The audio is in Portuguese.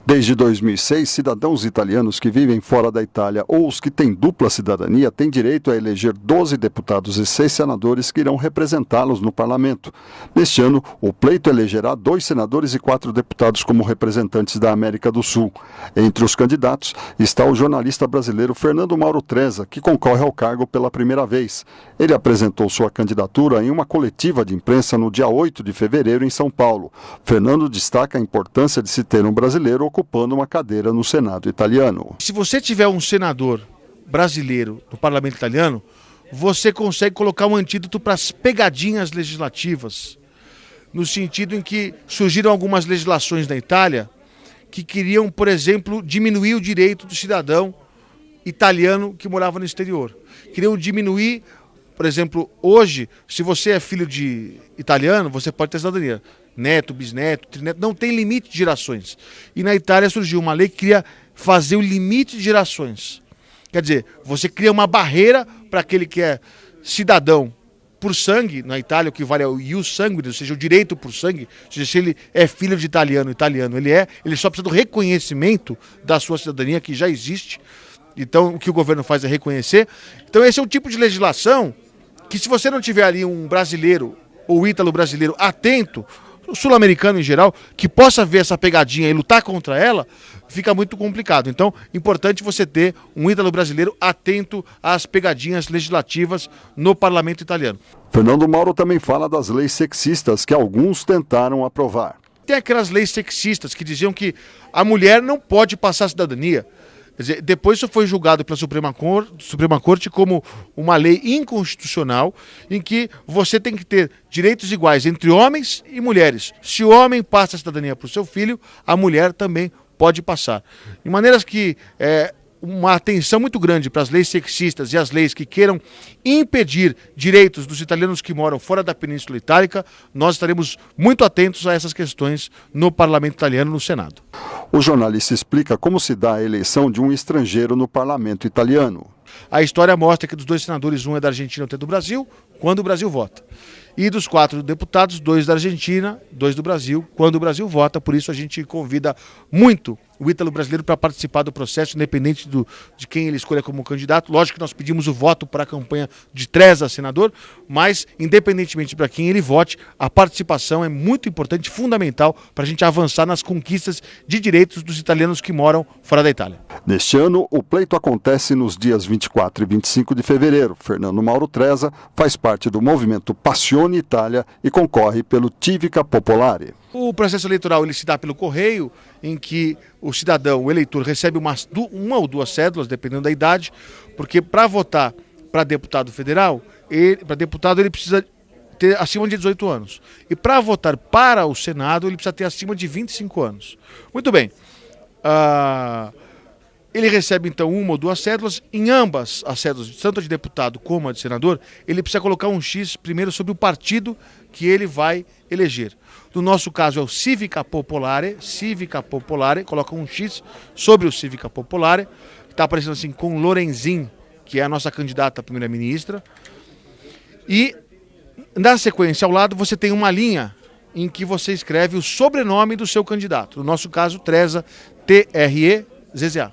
Desde 2006, cidadãos italianos que vivem fora da Itália ou os que têm dupla cidadania têm direito a eleger 12 deputados e 6 senadores que irão representá-los no parlamento. Neste ano, o pleito elegerá 2 senadores e 4 deputados como representantes da América do Sul. Entre os candidatos está o jornalista brasileiro Fernando Mauro Treza, que concorre ao cargo pela primeira vez. Ele apresentou sua candidatura em uma coletiva de imprensa no dia 8 de fevereiro em São Paulo. Fernando destaca a importância de se ter um brasileiro ocupando uma cadeira no Senado italiano. Se você tiver um senador brasileiro no parlamento italiano, você consegue colocar um antídoto para as pegadinhas legislativas, no sentido em que surgiram algumas legislações na Itália que queriam, por exemplo, diminuir o direito do cidadão italiano que morava no exterior. Queriam diminuir, por exemplo, hoje, se você é filho de italiano, você pode ter cidadania. Neto, bisneto, trineto, não tem limite de gerações. E na Itália surgiu uma lei que queria fazer o limite de gerações. Quer dizer, você cria uma barreira para aquele que é cidadão por sangue, na Itália o que vale é o ius sanguinis, ou seja, o direito por sangue, ou seja, se ele é filho de italiano ele só precisa do reconhecimento da sua cidadania que já existe. Então o que o governo faz é reconhecer. Então esse é um tipo de legislação que, se você não tiver ali um brasileiro ou ítalo brasileiro atento, o sul-americano em geral, que possa ver essa pegadinha e lutar contra ela, fica muito complicado. Então, importante você ter um ítalo brasileiro atento às pegadinhas legislativas no parlamento italiano. Fernando Mauro também fala das leis sexistas que alguns tentaram aprovar. Tem aquelas leis sexistas que diziam que a mulher não pode passar a cidadania. Quer dizer, depois isso foi julgado pela Suprema Corte como uma lei inconstitucional, em que você tem que ter direitos iguais entre homens e mulheres. Se o homem passa a cidadania para o seu filho, a mulher também pode passar. De maneiras que uma atenção muito grande para as leis sexistas e as leis que queiram impedir direitos dos italianos que moram fora da Península Itálica, nós estaremos muito atentos a essas questões no parlamento italiano, no Senado. O jornalista explica como se dá a eleição de um estrangeiro no parlamento italiano. A história mostra que dos 2 senadores, um é da Argentina e outro é do Brasil, quando o Brasil vota. E dos 4 deputados, 2 da Argentina, 2 do Brasil, quando o Brasil vota. Por isso a gente convida muito o ítalo brasileiro para participar do processo, independente de quem ele escolha como candidato. Lógico que nós pedimos o voto para a campanha de Treza a senador, mas independentemente para quem ele vote, a participação é muito importante, fundamental para a gente avançar nas conquistas de direitos dos italianos que moram fora da Itália. Neste ano, o pleito acontece nos dias 24 e 25 de fevereiro. Fernando Mauro Treza faz parte do movimento Passione Itália e concorre pelo Civica Popolare. O processo eleitoral ele se dá pelo correio, em que o cidadão, o eleitor, recebe uma ou 2 cédulas, dependendo da idade, porque para votar para deputado federal, ele precisa ter acima de 18 anos. E para votar para o Senado, ele precisa ter acima de 25 anos. Muito bem. Ele recebe então 1 ou 2 cédulas. Em ambas as cédulas, tanto a de deputado como a de senador, ele precisa colocar um X primeiro sobre o partido que ele vai eleger. No nosso caso é o Civica Popolare, coloca um X sobre o Civica Popolare, que está aparecendo assim com Lorenzin, que é a nossa candidata a primeira-ministra. E na sequência ao lado você tem uma linha em que você escreve o sobrenome do seu candidato. No nosso caso, Treza, Trezza.